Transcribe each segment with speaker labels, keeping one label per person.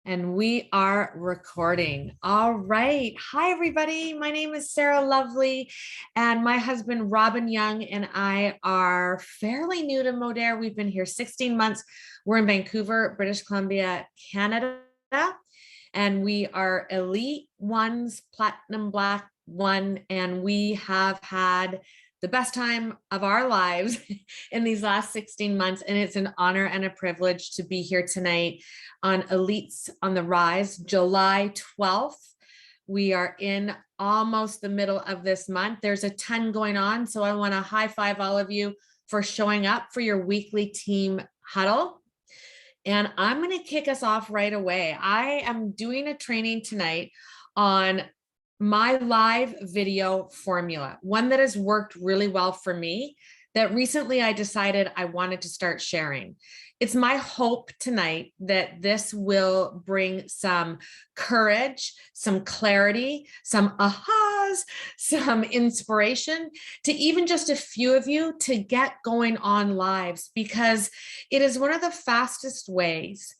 Speaker 1: And we are recording. All right. Hi, everybody. My name is Sarah Lovely, and my husband, Robin Young, and I are fairly new to Modere. We've been here 16 months. We're in Vancouver, British Columbia, Canada, and we are Elite Ones, Platinum Black One, and we have had the best time of our lives in these last 16 months. And it's an honor and a privilege to be here tonight on Elites on the Rise, July 12th. We are in almost the middle of this month. There's a ton going on. So I want to high five all of you for showing up for your weekly team huddle. And I'm going to kick us off right away. I am doing a training tonight on my live video formula, one that has worked really well for me, that recently I decided I wanted to start sharing. It's my hope tonight that this will bring some courage, some clarity, some ahas, some inspiration to even just a few of you to get going on lives, because it is one of the fastest ways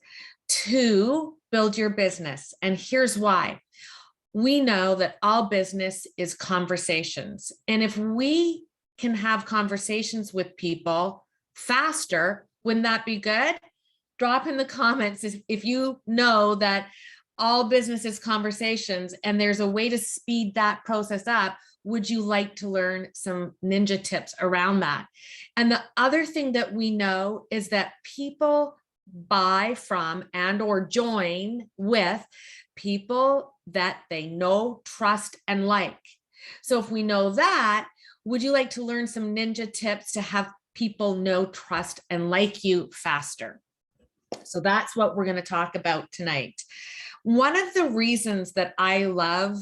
Speaker 1: to build your business. And here's why. We know that all business is conversations. And if we can have conversations with people faster, wouldn't that be good? Drop in the comments if you know that all business is conversations and there's a way to speed that process up. Would you like to learn some ninja tips around that? And the other thing that we know is that people buy from and or join with people that they know, trust, and like. So if we know that, would you like to learn some ninja tips to have people know, trust, and like you faster? So that's what we're going to talk about tonight. One of the reasons that I love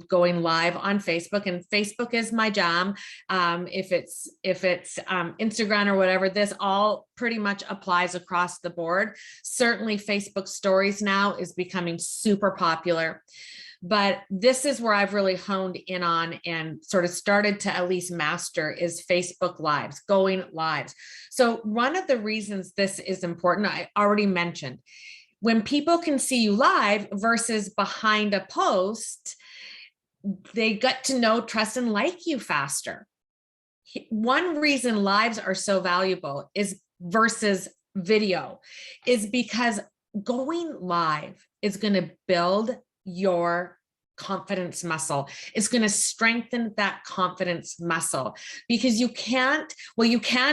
Speaker 1: going live on Facebook, and Facebook is my jam, if it's Instagram or whatever, this all pretty much applies across the board. Certainly Facebook stories now is becoming super popular, but this is where I've really honed in on and sort of started to at least master is Facebook lives, going lives. So one of the reasons this is important, I already mentioned, when people can see you live versus behind a post, they get to know, trust, and like you faster. One reason lives are so valuable is versus video is because going live is going to build your confidence muscle. It's going to strengthen that confidence muscle, because you can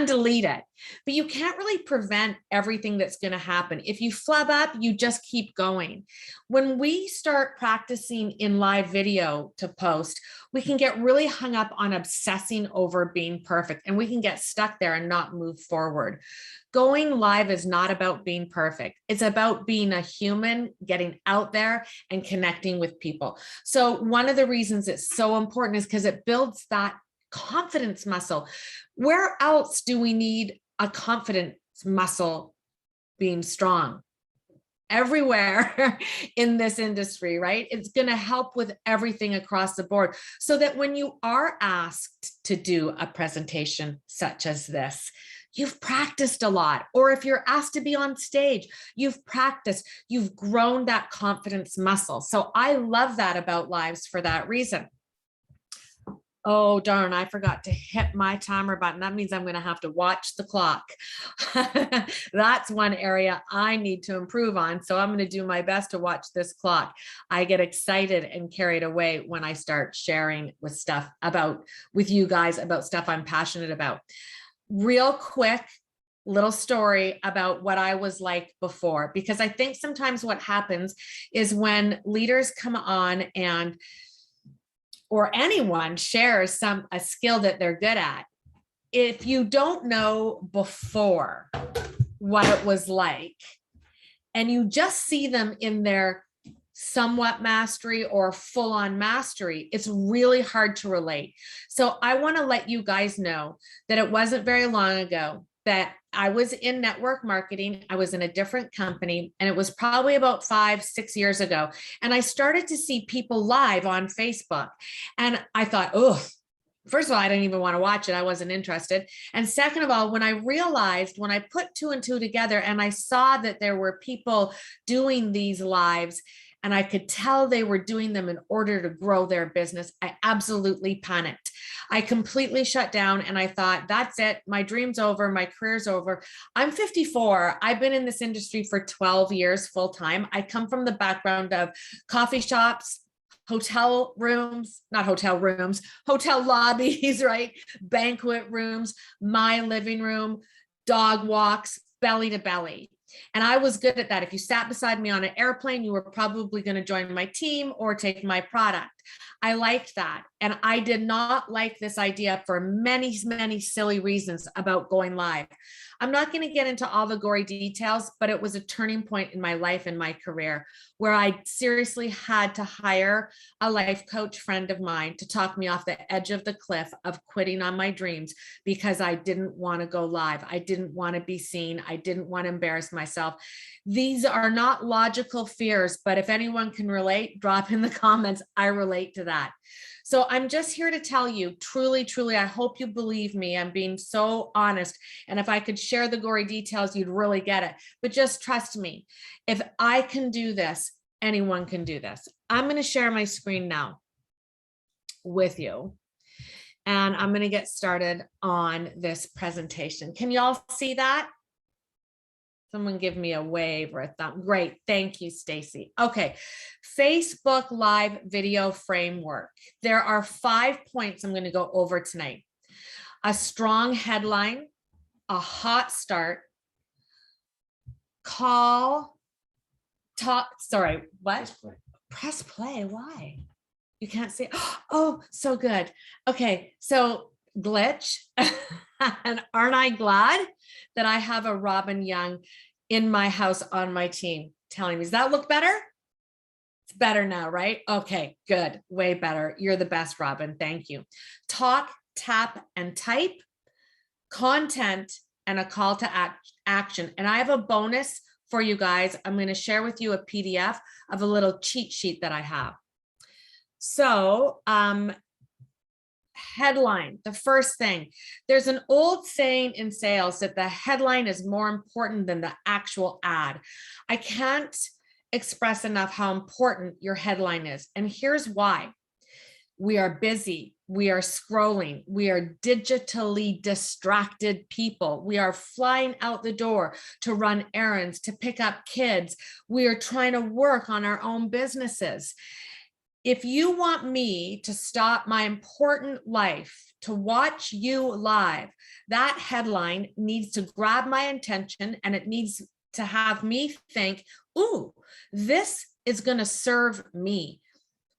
Speaker 1: delete it, but you can't really prevent everything that's going to happen. If you flub up, you just keep going. When we start practicing in live video to post, we can get really hung up on obsessing over being perfect, and we can get stuck there and not move forward. Going live is not about being perfect. It's about being a human, getting out there and connecting with people. So one of the reasons it's so important is because it builds that confidence muscle. Where else do we need a confidence muscle being strong? Everywhere in this industry, right? It's going to help with everything across the board, so that when you are asked to do a presentation such as this, you've practiced a lot. Or if you're asked to be on stage, you've practiced, you've grown that confidence muscle. So I love that about lives for that reason. Oh, darn, I forgot to hit my timer button. That means I'm going to have to watch the clock. That's one area I need to improve on. So I'm going to do my best to watch this clock. I get excited and carried away when I start sharing with you guys about stuff I'm passionate about. Real quick, little story about what I was like before, because I think sometimes what happens is when leaders come on or anyone shares a skill that they're good at, if you don't know before what it was like, and you just see them in their somewhat mastery or full-on mastery, it's really hard to relate. So I want to let you guys know that it wasn't very long ago that I was in network marketing. I was in a different company, and it was probably about 5-6 years ago. And I started to see people live on Facebook, and I thought, oh, First of all, I didn't even want to watch it. I wasn't interested. And second of all, when I realized, when I put two and two together and I saw that there were people doing these lives and I could tell they were doing them in order to grow their business, I absolutely panicked. I completely shut down and I thought, that's it. My dream's over. My career's over. I'm 54. I've been in this industry for 12 years full time. I come from the background of coffee shops, hotel rooms, not hotel rooms, hotel lobbies, right? Banquet rooms, my living room, dog walks, belly to belly. And I was good at that. If you sat beside me on an airplane, you were probably going to join my team or take my product. I liked that. And I did not like this idea for many, many silly reasons about going live. I'm not going to get into all the gory details, but it was a turning point in my life and my career where I seriously had to hire a life coach friend of mine to talk me off the edge of the cliff of quitting on my dreams because I didn't want to go live. I didn't want to be seen. I didn't want to embarrass myself. These are not logical fears, but if anyone can relate, drop in the comments. I relate to that. So I'm just here to tell you, truly, truly, I hope you believe me. I'm being so honest. And if I could share the gory details, you'd really get it. But just trust me, if I can do this, anyone can do this. I'm going to share my screen now with you. And I'm going to get started on this presentation. Can you all see that? Someone give me a wave or a thumb. Great. Thank you, Stacy. Okay. Facebook Live video framework. There are 5 points I'm going to go over tonight. A strong headline, a hot start, call, talk. Sorry, what?
Speaker 2: Press play.
Speaker 1: Press play. Why? You can't see. Oh, so good. Okay. So glitch. And aren't I glad that I have a Robin Young in my house on my team telling me, does that look better? It's better now, right? Okay, good. Way better. You're the best, Robin. Thank you. Talk, tap, and type, content, and a call to action. And I have a bonus for you guys. I'm going to share with you a PDF of a little cheat sheet that I have. So, headline, the first thing. There's an old saying in sales that the headline is more important than the actual ad. I can't express enough how important your headline is. And here's why. We are busy. We are scrolling. We are digitally distracted people. We are flying out the door to run errands, to pick up kids. We are trying to work on our own businesses. If you want me to stop my important life to watch you live, that headline needs to grab my attention and it needs to have me think, ooh, this is going to serve me.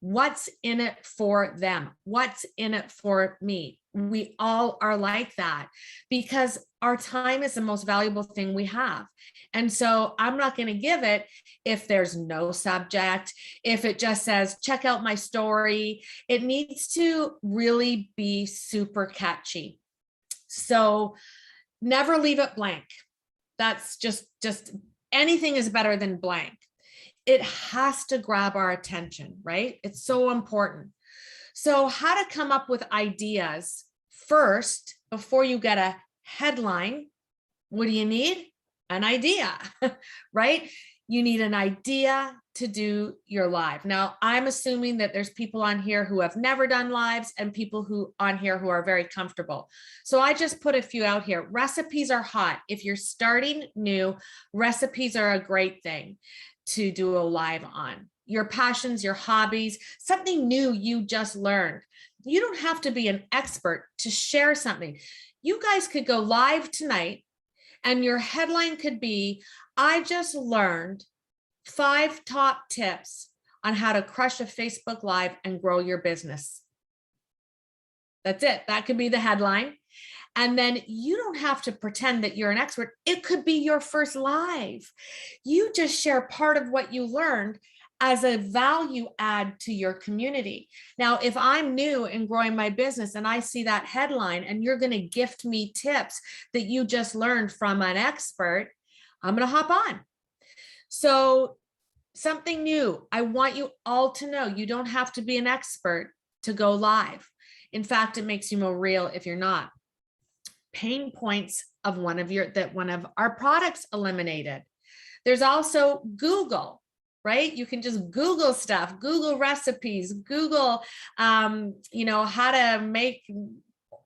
Speaker 1: What's in it for them? What's in it for me? We all are like that because our time is the most valuable thing we have. And so I'm not going to give it if there's no subject, if it just says, check out my story. It needs to really be super catchy. So never leave it blank. That's just anything is better than blank. It has to grab our attention, right? It's so important. So how to come up with ideas first, before you get a headline, what do you need? An idea, right? You need an idea to do your live. Now, I'm assuming that there's people on here who have never done lives and people who on here who are very comfortable. So I just put a few out here. Recipes are hot. If you're starting new, recipes are a great thing to do a live on. Your passions, your hobbies, something new you just learned. You don't have to be an expert to share something. You guys could go live tonight and your headline could be, I just learned 5 top tips on how to crush a Facebook Live and grow your business. That's it. That could be the headline. And then you don't have to pretend that you're an expert. It could be your first live. You just share part of what you learned as a value add to your community. Now, if I'm new in growing my business and I see that headline and you're going to gift me tips that you just learned from an expert, I'm going to hop on. So something new. I want you all to know you don't have to be an expert to go live. In fact, it makes you more real if you're not. Pain points of one of our products eliminated. There's also Google, right? You can just Google stuff, Google recipes, Google, how to make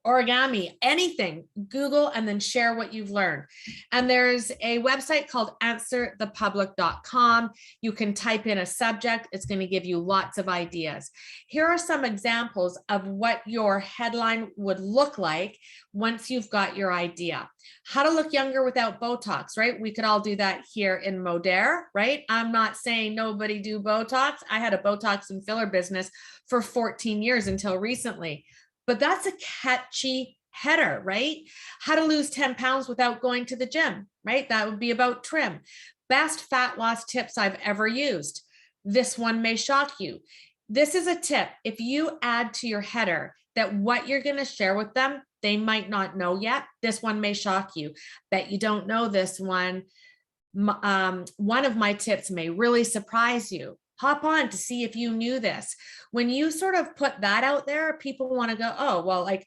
Speaker 1: origami, anything, Google, and then share what you've learned. And there's a website called answerthepublic.com. You can type in a subject. It's going to give you lots of ideas. Here are some examples of what your headline would look like once you've got your idea. How to look younger without Botox, right? We could all do that here in Modere, right? I'm not saying nobody do Botox. I had a Botox and filler business for 14 years until recently. But that's a catchy header, right? How to lose 10 pounds without going to the gym, right? That would be about trim. Best fat loss tips I've ever used. This one may shock you. This is a tip. If you add to your header that what you're going to share with them, they might not know yet. This one may shock you. Bet you don't know this one. One of my tips may really surprise you. Hop on to see if you knew this. When you sort of put that out there, people want to go, oh, well, like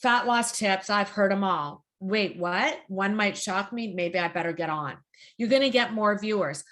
Speaker 1: fat loss tips, I've heard them all. Wait, what? One might shock me. Maybe I better get on. You're going to get more viewers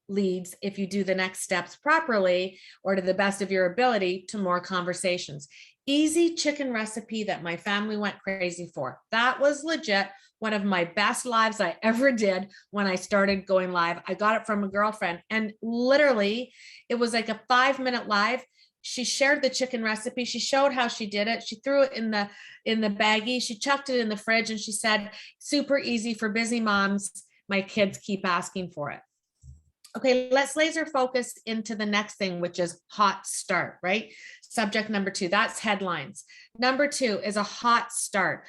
Speaker 1: leads if you do the next steps properly or to the best of your ability to more conversations. Easy chicken recipe that my family went crazy for. That was legit one of my best lives I ever did when I started going live. I got it from a girlfriend, and literally it was like a 5-minute live. She shared the chicken recipe. She showed how she did it. She threw it in the baggie. She chucked it in the fridge, and she said, super easy for busy moms. My kids keep asking for it. Okay, let's laser focus into the next thing, which is hot start, right? Subject number 2, that's headlines. Number 2 is a hot start.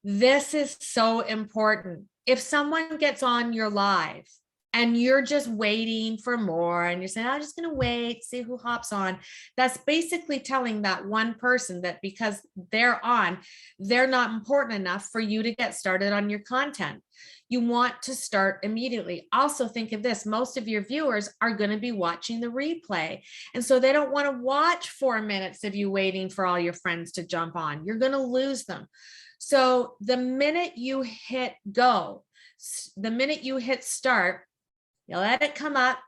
Speaker 1: This is so important. If someone gets on your live and you're just waiting for more and you're saying, I'm just going to wait, see who hops on, that's basically telling that one person that because they're on, they're not important enough for you to get started on your content. You want to start immediately. Also think of this, most of your viewers are going to be watching the replay. And so they don't want to watch 4 minutes of you waiting for all your friends to jump on. You're going to lose them. So the minute you hit go, the minute you hit start, you let it come up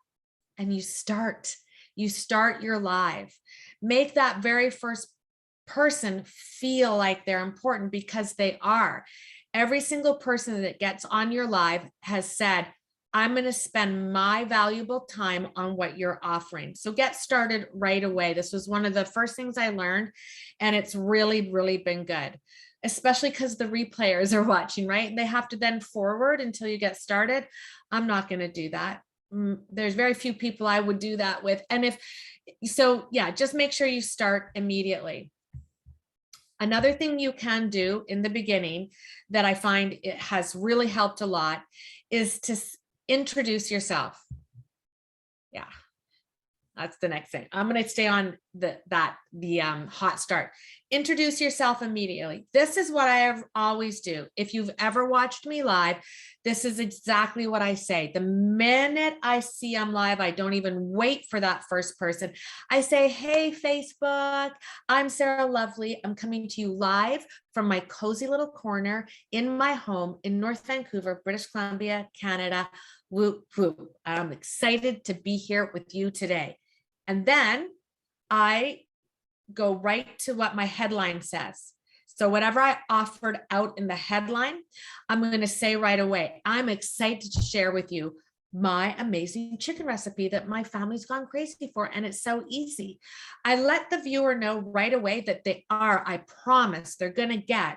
Speaker 1: and you start your live. Make that very first person feel like they're important because they are. Every single person that gets on your live has said, I'm going to spend my valuable time on what you're offering. So get started right away. This was one of the first things I learned, and it's really, really been good, especially because the replayers are watching, right? And they have to then forward until you get started. I'm not going to do that. There's very few people I would do that with. And just make sure you start immediately. Another thing you can do in the beginning that I find it has really helped a lot is to introduce yourself. Yeah, that's the next thing. I'm going to stay on the hot start. Introduce yourself immediately. This is what I always do. If you've ever watched me live, this is exactly what I say. The minute I see I'm live, I don't even wait for that first person. I say, hey, Facebook, I'm Sarah Lovely. I'm coming to you live from my cozy little corner in my home in North Vancouver, British Columbia, Canada. Whoop, whoop. I'm excited to be here with you today. And then I go right to what my headline says. So whatever I offered out in the headline, I'm going to say right away, I'm excited to share with you my amazing chicken recipe that my family's gone crazy for. And it's so easy. I let the viewer know right away that I promise they're going to get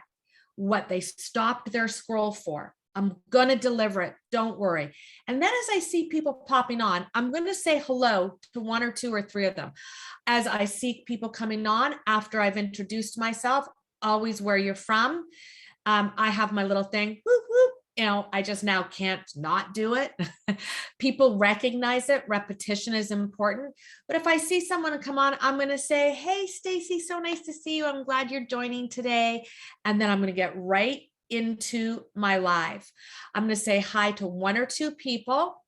Speaker 1: what they stopped their scroll for. I'm going to deliver it. Don't worry. And then as I see people popping on, I'm going to say hello to 1 or 2 or 3 of them. As I see people coming on after I've introduced myself, always where you're from. I have my little thing. Whoop, whoop. I just now can't not do it. People recognize it. Repetition is important. But if I see someone come on, I'm going to say, hey, Stacy, so nice to see you. I'm glad you're joining today. And then I'm going to get right into my live. I'm going to say hi to 1 or 2 people,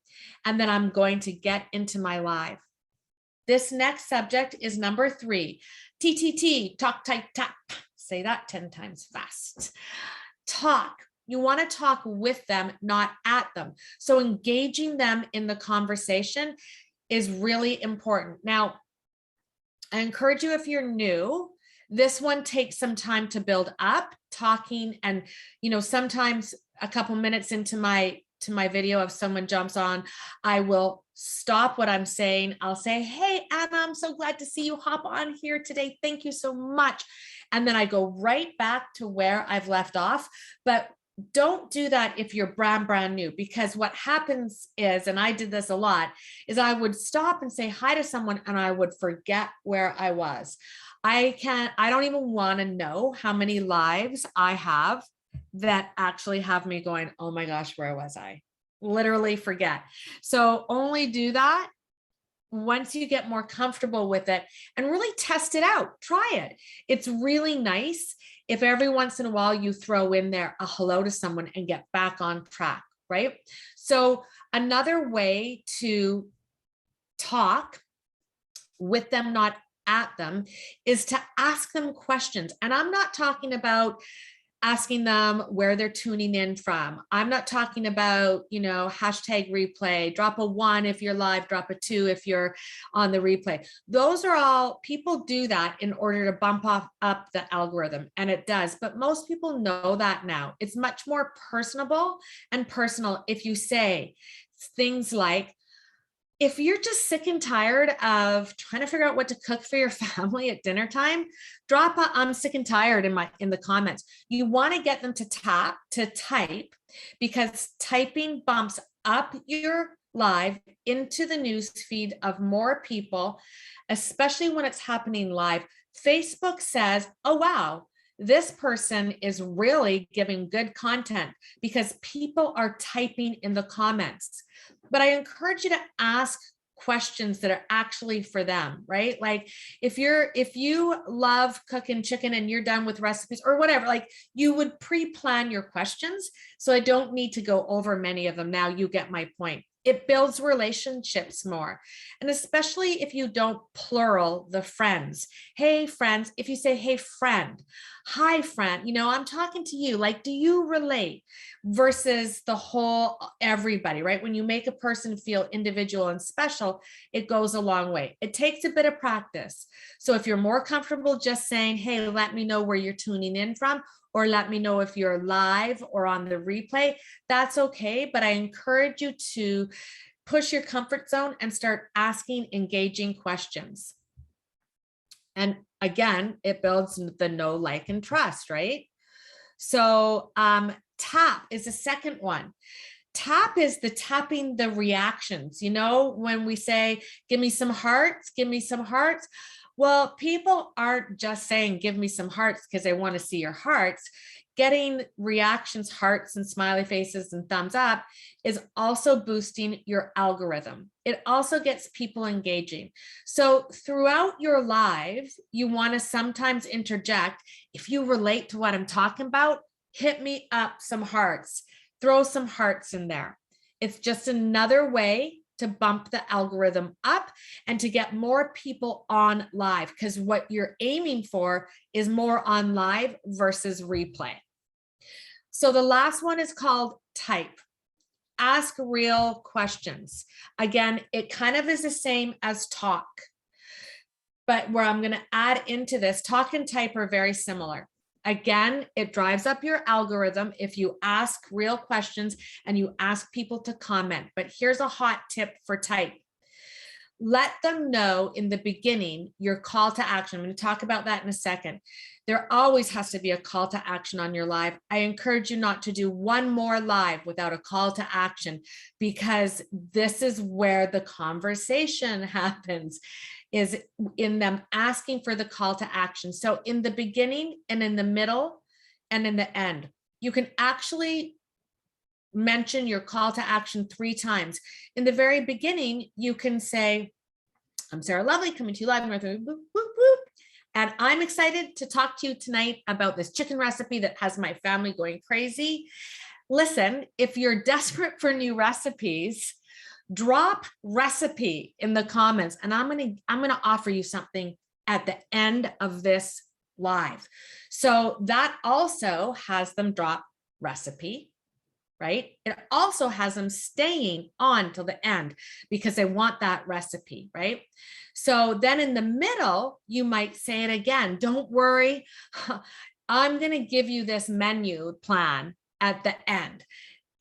Speaker 1: and then I'm going to get into my live. This next subject is number 3. TTT, talk, type, tap. Say that 10 times fast. Talk. You want to talk with them, not at them. So engaging them in the conversation is really important. Now, I encourage you, if you're new, this one takes some time to build up, talking, and sometimes a couple minutes into my video, if someone jumps on, I will stop what I'm saying. I'll say, hey, Anna, I'm so glad to see you hop on here today. Thank you so much. And then I go right back to where I've left off. But don't do that if you're brand new, because what happens is, and I did this a lot, is I would stop and say hi to someone and I would forget where I was. I don't even want to know how many lives I have that actually have me going, oh my gosh, where was I? Literally forget. So only do that once you get more comfortable with it and really test it out. Try it. It's really nice if every once in a while you throw in there a hello to someone and get back on track, right? So another way to talk with them, not at them, is to ask them questions. And I'm not talking about asking them where they're tuning in from. I'm not talking about, hashtag replay, drop a 1 if you're live, drop a 2 if you're on the replay. Those are all, people do that in order to bump up the algorithm, and it does. But most people know that now. It's much more personable and personal if you say things like, if you're just sick and tired of trying to figure out what to cook for your family at dinner time, drop a I'm sick and tired in the comments. You want to get them to type, because typing bumps up your live into the news feed of more people, especially when it's happening live. Facebook says, oh, wow, this person is really giving good content because people are typing in the comments. But I encourage you to ask questions that are actually for them, right? Like if you love cooking chicken and you're done with recipes or whatever, like you would pre-plan your questions. So I don't need to go over many of them now. You get my point. It builds relationships more. And especially if you don't plural the friends. Hey, friends. If you say, hey, friend, hi, friend, I'm talking to you. Like, do you relate? Versus the whole everybody, right? When you make a person feel individual and special, it goes a long way. It takes a bit of practice. So if you're more comfortable just saying, hey, let me know where you're tuning in from, or let me know if you're live or on the replay, that's okay. But I encourage you to push your comfort zone and start asking engaging questions. And again, it builds the know, like, and trust, right? So tap is the second one. Tap is the tapping the reactions. When we say, give me some hearts, give me some hearts. Well, people aren't just saying, give me some hearts because they want to see your hearts. Getting reactions, hearts and smiley faces and thumbs up is also boosting your algorithm. It also gets people engaging. So throughout your live, you want to sometimes interject. If you relate to what I'm talking about, hit me up some hearts, throw some hearts in there. It's just another way to bump the algorithm up and to get more people on live, because what you're aiming for is more on live versus replay. So the last one is called type. Ask real questions. Again, it kind of is the same as talk, but where I'm going to add into this, talk and type are very similar. Again, it drives up your algorithm if you ask real questions and you ask people to comment. But here's a hot tip for type. Let them know in the beginning your call to action. I'm going to talk about that in a second. There always has to be a call to action on your live. I encourage you not to do one more live without a call to action, because this is where the conversation happens, is in them asking for the call to action. So in the beginning and in the middle and in the end, you can actually mention your call to action 3 times. In the very beginning, you can say, I'm Sarah Lovely, coming to you live, and I'm excited to talk to you tonight about this chicken recipe that has my family going crazy. Listen, if you're desperate for new recipes, Drop recipe in the comments, and I'm going to offer you something at the end of this live. So that also has them drop recipe, right? It also has them staying on till the end because they want that recipe, right? So then in the middle, you might say it again. Don't worry, I'm going to give you this menu plan at the end.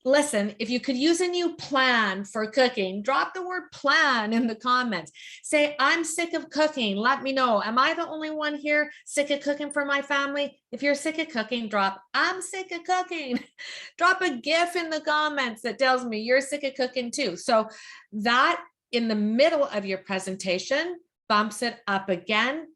Speaker 1: Listen, if you could use a new plan for cooking, drop the word plan in the comments. Say, I'm sick of cooking. Let me know. Am I the only one here sick of cooking for my family? If you're sick of cooking, drop, I'm sick of cooking. Drop a GIF in the comments that tells me you're sick of cooking too. So that in the middle of your presentation bumps it up again.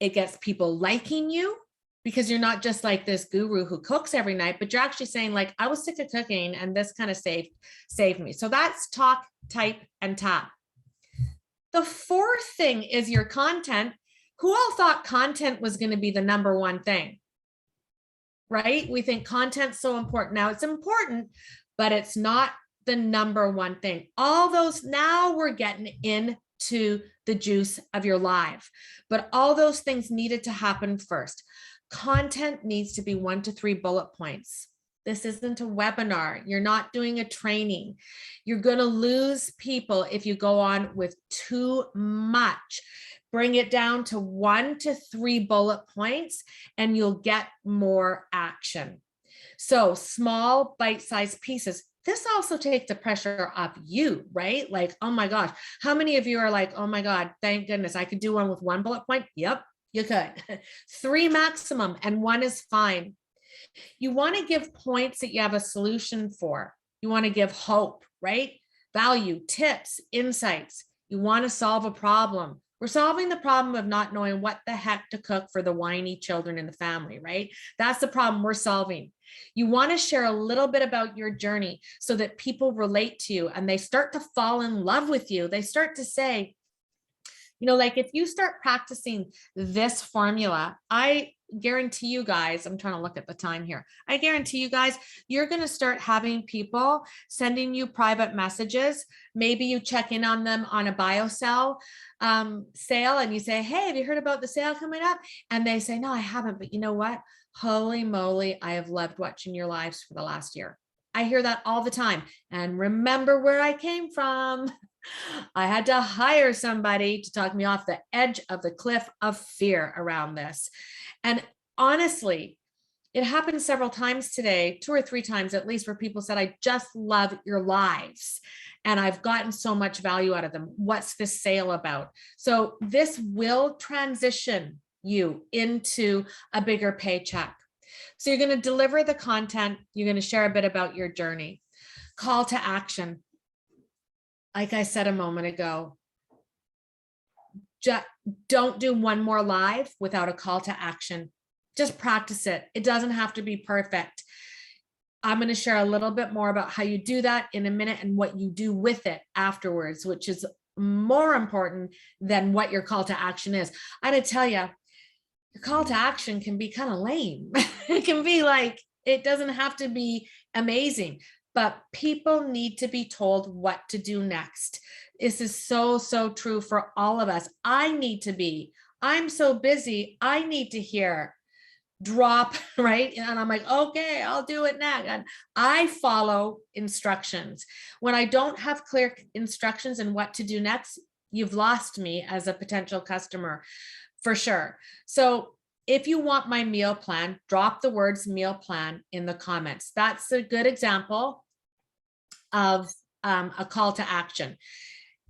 Speaker 1: It gets people liking you, because you're not just like this guru who cooks every night, but you're actually saying like, I was sick of cooking and this kind of saved me. So that's talk, type, and tap. The fourth thing is your content. Who all thought content was going to be the number one thing? Right? We think content's so important. Now it's important, but it's not the number one thing. All those, now we're getting into the juice of your live, but all those things needed to happen first. Content needs to be 1 to 3 bullet points. This isn't a webinar. You're not doing a training. You're going to lose people if you go on with too much. Bring it down to 1 to 3 bullet points and you'll get more action. So small bite-sized pieces. This also takes the pressure off you, right? Like, oh my gosh, how many of you are like, oh my God, thank goodness I could do one with 1 bullet point? Yep. You could. 3 maximum, and 1 is fine. You want to give points that you have a solution for. You want to give hope, right? Value, tips, insights. You want to solve a problem. We're solving the problem of not knowing what the heck to cook for the whiny children in the family, right? That's the problem we're solving. You want to share a little bit about your journey so that people relate to you and they start to fall in love with you. They start to say, you know, like if you start practicing this formula, I guarantee you guys, I'm trying to look at the time here. I guarantee you guys, you're going to start having people sending you private messages. Maybe you check in on them on a BioSell sale and you say, hey, have you heard about the sale coming up? And they say, no, I haven't. But you know what? Holy moly, I have loved watching your lives for the last year. I hear that all the time. And remember where I came from. I had to hire somebody to talk me off the edge of the cliff of fear around this. And honestly, it happened several times today, 2 or 3 times at least, where people said, I just love your lives. And I've gotten so much value out of them. What's this sale about? So this will transition you into a bigger paycheck. So you're going to deliver the content. You're going to share a bit about your journey. Call to action. Like I said a moment ago, just don't do one more live without a call to action. Just practice it. It doesn't have to be perfect. I'm going to share a little bit more about how you do that in a minute and what you do with it afterwards, which is more important than what your call to action is. I gotta tell you, your call to action can be kind of lame. It can be like, it doesn't have to be amazing. But people need to be told what to do next. This is so, so true for all of us. I'm so busy. I need to hear drop, right? And I'm like, okay, I'll do it next. And I follow instructions. When I don't have clear instructions and what to do next, you've lost me as a potential customer for sure. So if you want my meal plan, drop the words meal plan in the comments. That's a good example of a call to action.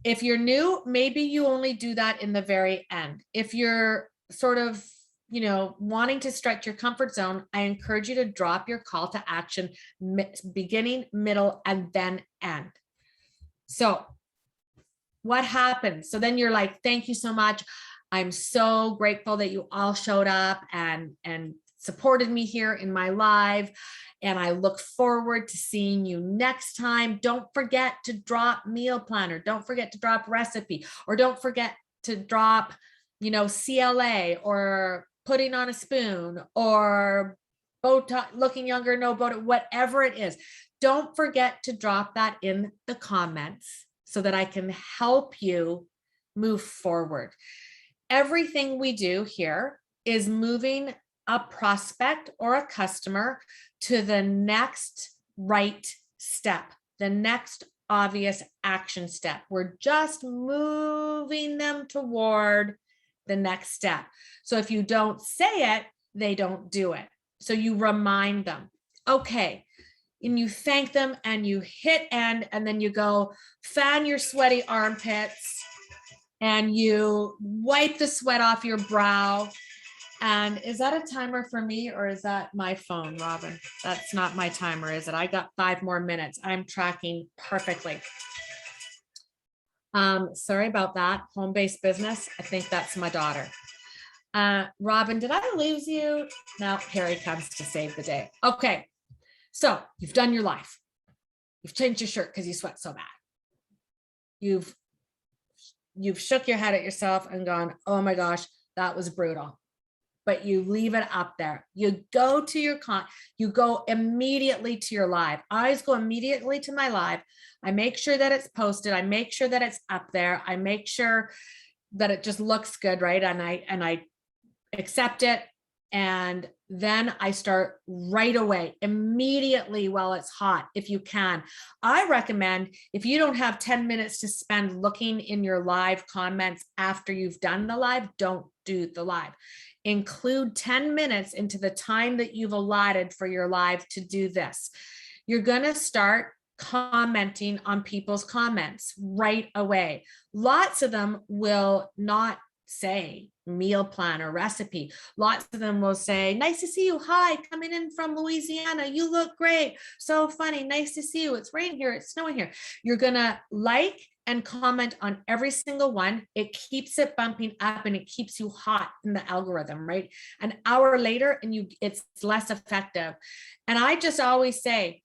Speaker 1: If you're new, maybe you only do that in the very end. If you're sort of, you know, wanting to stretch your comfort zone, I encourage you to drop your call to action beginning, middle, and then end. So what happens? So then you're like, thank you so much. I'm so grateful that you all showed up and supported me here in my live. And I look forward to seeing you next time. Don't forget to drop meal planner. Don't forget to drop recipe, or don't forget to drop, you know, CLA or putting on a spoon or Botox, looking younger, no Botox, whatever it is. Don't forget to drop that in the comments. so that I can help you move forward. Everything we do here is moving a prospect or a customer to the next right step, the next obvious action step. We're just moving them toward the next step. So if you don't say it, they don't do it. So you remind them, okay, and you thank them and you hit end, and then you go fan your sweaty armpits and you wipe the sweat off your brow. And is that a timer for me, or is that my phone, Robin? That's not my timer, is it? I got 5 more minutes. I'm tracking perfectly. Sorry about that. Home-based business. I think that's my daughter. Robin, did I lose you? Now Harry comes to save the day. Okay. So you've done your life. You've changed your shirt because you sweat so bad. You've shook your head at yourself and gone, oh my gosh, that was brutal. But you leave it up there. You go to you go immediately to your live. I always go immediately to my live. I make sure that it's posted. I make sure that it's up there. I make sure that it just looks good, right? And I accept it. And then I start right away, immediately while it's hot, if you can. I recommend, if you don't have 10 minutes to spend looking in your live comments after you've done the live, don't do the live. Include 10 minutes into the time that you've allotted for your live to do this. You're going to start commenting on people's comments right away. Lots of them will not say meal plan or recipe. Lots of them will say, nice to see you. Hi, coming in from Louisiana. You look great. So funny. Nice to see you. It's raining here. It's snowing here. You're going to like and comment on every single one. It keeps it bumping up and it keeps you hot in the algorithm, right? An hour later and it's less effective. And I just always say,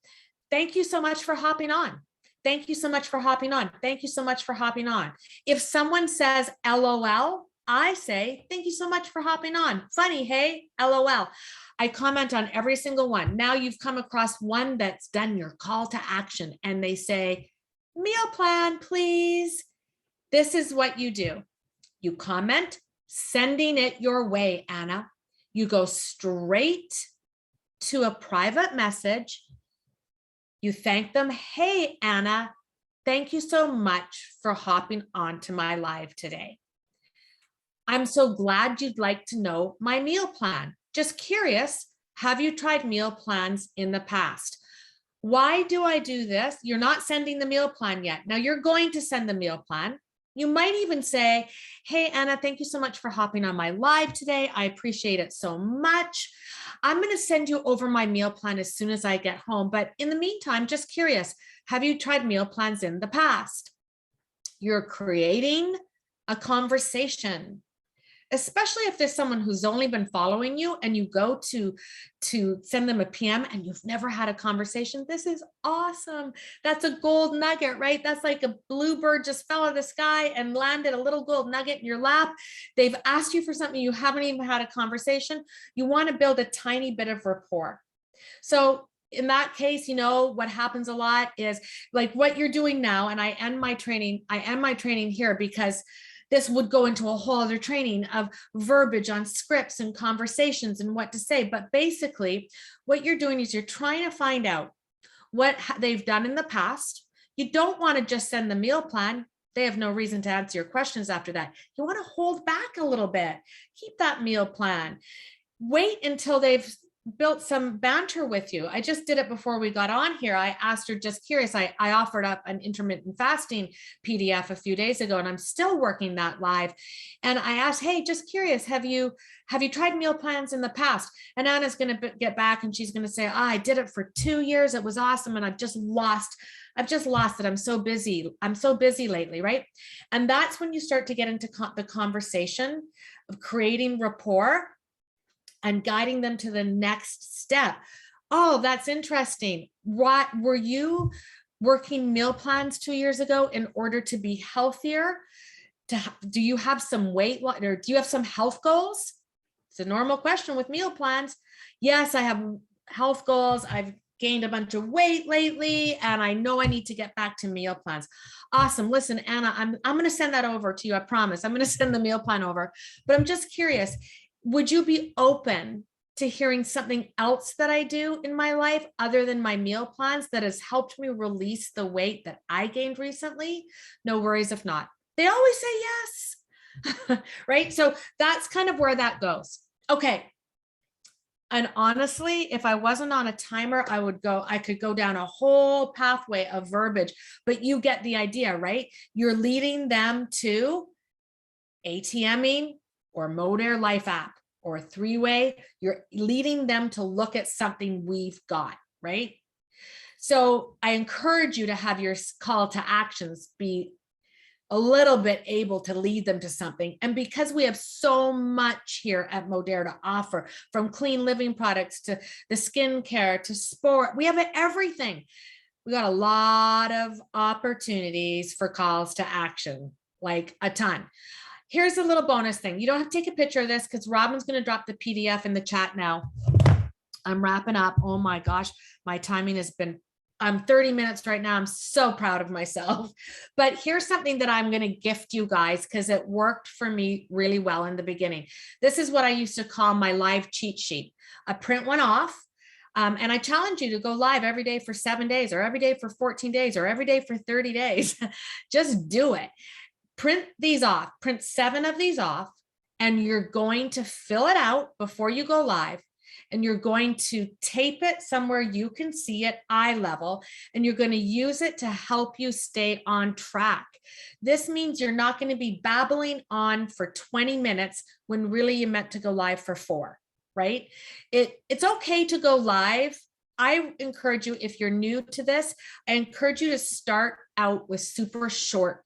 Speaker 1: thank you so much for hopping on. Thank you so much for hopping on. Thank you so much for hopping on. If someone says LOL, I say, thank you so much for hopping on. Funny, hey, LOL. I comment on every single one. Now you've come across one that's done your call to action and they say, meal plan, please. This is what you do. You comment, sending it your way, Anna. You go straight to a private message. You thank them. Hey, Anna, thank you so much for hopping onto my live today. I'm so glad you'd like to know my meal plan. Just curious, have you tried meal plans in the past? Why do I do this? You're not sending the meal plan yet. Now you're going to send the meal plan. You might even say, hey, Anna, thank you so much for hopping on my live today. I appreciate it so much. I'm going to send you over my meal plan as soon as I get home. But in the meantime, just curious, have you tried meal plans in the past? You're creating a conversation, especially if there's someone who's only been following you and you go to send them a PM and you've never had a conversation. This is awesome. That's a gold nugget, right? That's like a bluebird just fell out of the sky and landed a little gold nugget in your lap. They've asked you for something, you haven't even had a conversation. You want to build a tiny bit of rapport. So in that case, you know, what happens a lot is like what you're doing now. And I end my training here because this would go into a whole other training of verbiage on scripts and conversations and what to say. But basically what you're doing is you're trying to find out what they've done in the past. You don't want to just send the meal plan. They have no reason to answer your questions after that. You want to hold back a little bit. Keep that meal plan. Wait until they've built some banter with you. I just did it before we got on here. I asked her, just curious. I offered up an intermittent fasting PDF a few days ago, and I'm still working that live. And I asked, hey, just curious, have you tried meal plans in the past? And Anna's going to get back and she's going to say, I did it for 2 years. It was awesome. And I've just lost it. I'm so busy. I'm so busy lately. Right. And that's when you start to get into the conversation of creating rapport and guiding them to the next step. Oh, that's interesting. What were you working meal plans 2 years ago in order to be healthier? Do you have some weight loss, or do you have some health goals? It's a normal question with meal plans. Yes, I have health goals. I've gained a bunch of weight lately and I know I need to get back to meal plans. Awesome. Listen, Anna, I'm going to send that over to you. I promise. I'm going to send the meal plan over, but I'm just curious, would you be open to hearing something else that I do in my life other than my meal plans that has helped me release the weight that I gained recently? No worries if not. They always say yes, right? So that's kind of where that goes. Okay. And honestly, if I wasn't on a timer, I could go down a whole pathway of verbiage, but you get the idea, right? You're leading them to ATMing or Modair Life app or a three-way. You're leading them to look at something we've got, right? So I encourage you to have your call to actions be a little bit able to lead them to something. And because we have so much here at Modair to offer, from clean living products to the skincare to sport, we have everything. We got a lot of opportunities for calls to action, like a ton. Here's a little bonus thing. You don't have to take a picture of this because Robin's going to drop the PDF in the chat now. I'm wrapping up. Oh my gosh, my timing has been, I'm 30 minutes right now. I'm so proud of myself. But here's something that I'm going to gift you guys because it worked for me really well in the beginning. This is what I used to call my live cheat sheet. I print one off. And I challenge you to go live every day for 7 days or every day for 14 days or every day for 30 days. Just do it. Print these off, print 7 of these off, and you're going to fill it out before you go live. And you're going to tape it somewhere you can see it eye level, and you're going to use it to help you stay on track. This means you're not going to be babbling on for 20 minutes when really you meant to go live for 4, right? It's okay to go live. I encourage you, if you're new to this, I encourage you to start out with super short.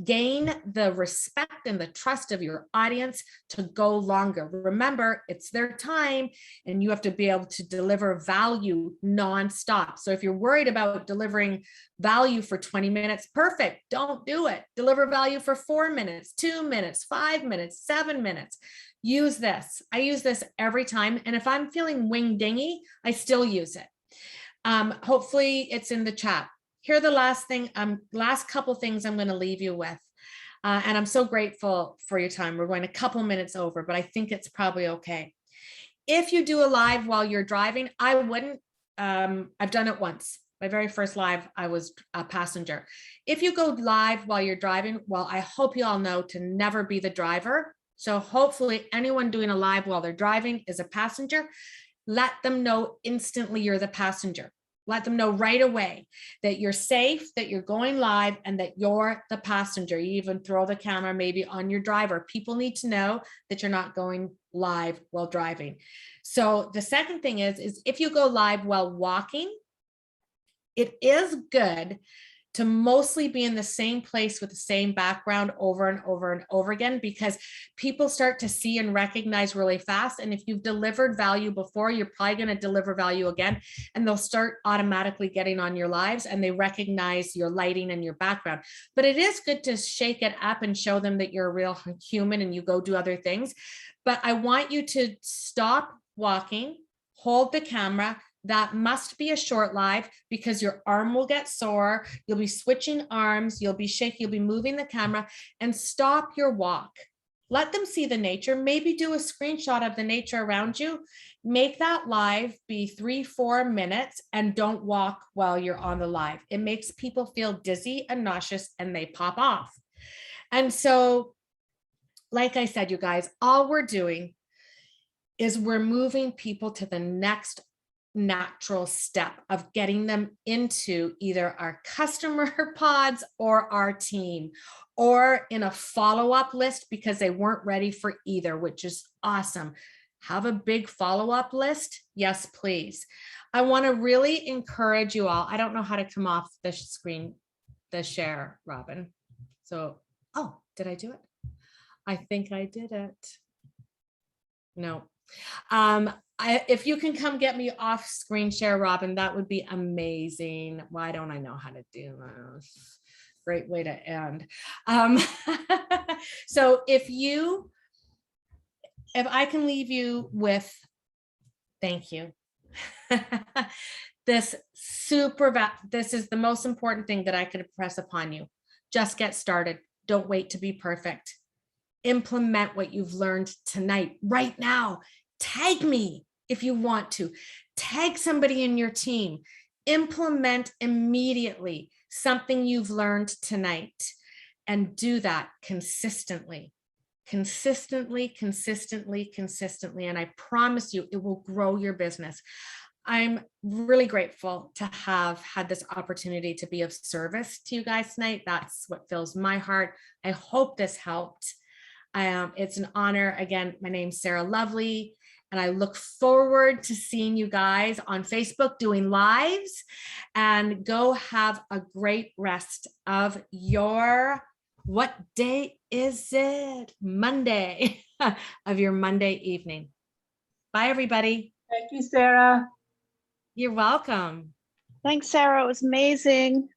Speaker 1: Gain the respect and the trust of your audience to go longer. Remember, it's their time and you have to be able to deliver value nonstop. So if you're worried about delivering value for 20 minutes, perfect. Don't do it. Deliver value for 4 minutes, 2 minutes, 5 minutes, 7 minutes. Use this. I use this every time. And if I'm feeling wing dingy, I still use it. Hopefully it's in the chat. Here are the last couple things I'm going to leave you with. And I'm so grateful for your time. We're going a couple minutes over, but I think it's probably okay. If you do a live while you're driving, I wouldn't. I've done it once. My very first live, I was a passenger. If you go live while you're driving, well, I hope you all know to never be the driver. So hopefully anyone doing a live while they're driving is a passenger. Let them know instantly you're the passenger. Let them know right away that you're safe, that you're going live, and that you're the passenger. You even throw the camera maybe on your driver. People need to know that you're not going live while driving. So the second thing is if you go live while walking, it is good to mostly be in the same place with the same background over and over and over again, because people start to see and recognize really fast. And if you've delivered value before, you're probably going to deliver value again, and they'll start automatically getting on your lives and they recognize your lighting and your background. But it is good to shake it up and show them that you're a real human and you go do other things. But I want you to stop walking, hold the camera. That must be a short live because your arm will get sore. You'll be switching arms. You'll be shaking. You'll be moving the camera, and stop your walk. Let them see the nature. Maybe do a screenshot of the nature around you. Make that live be 3-4 minutes, and don't walk while you're on the live. It makes people feel dizzy and nauseous and they pop off. And so, like I said, you guys, all we're doing is we're moving people to the next natural step of getting them into either our customer pods or our team, or in a follow-up list because they weren't ready for either, which is awesome. Have a big follow-up list. Yes, please. I want to really encourage you all. I don't know how to come off the screen, the share, Robin. So, oh, did I do it? I think I did it. No. If you can come get me off screen share, Robin, that would be amazing. Why don't I know how to do this? Great way to end. So if I can leave you with, thank you. This is the most important thing that I could impress upon you. Just get started. Don't wait to be perfect. Implement what you've learned tonight, right now. Tag me if you want to. Tag somebody in your team. Implement immediately something you've learned tonight, and do that consistently. Consistently. And I promise you, it will grow your business. I'm really grateful to have had this opportunity to be of service to you guys tonight. That's what fills my heart. I hope this helped. It's an honor. Again, my name's Sarah Lovely, and I look forward to seeing you guys on Facebook doing lives. And go have a great rest of your, what day is it? Monday, of your Monday evening. Bye, everybody.
Speaker 2: Thank you, Sarah.
Speaker 1: You're welcome.
Speaker 3: Thanks, Sarah. It was amazing.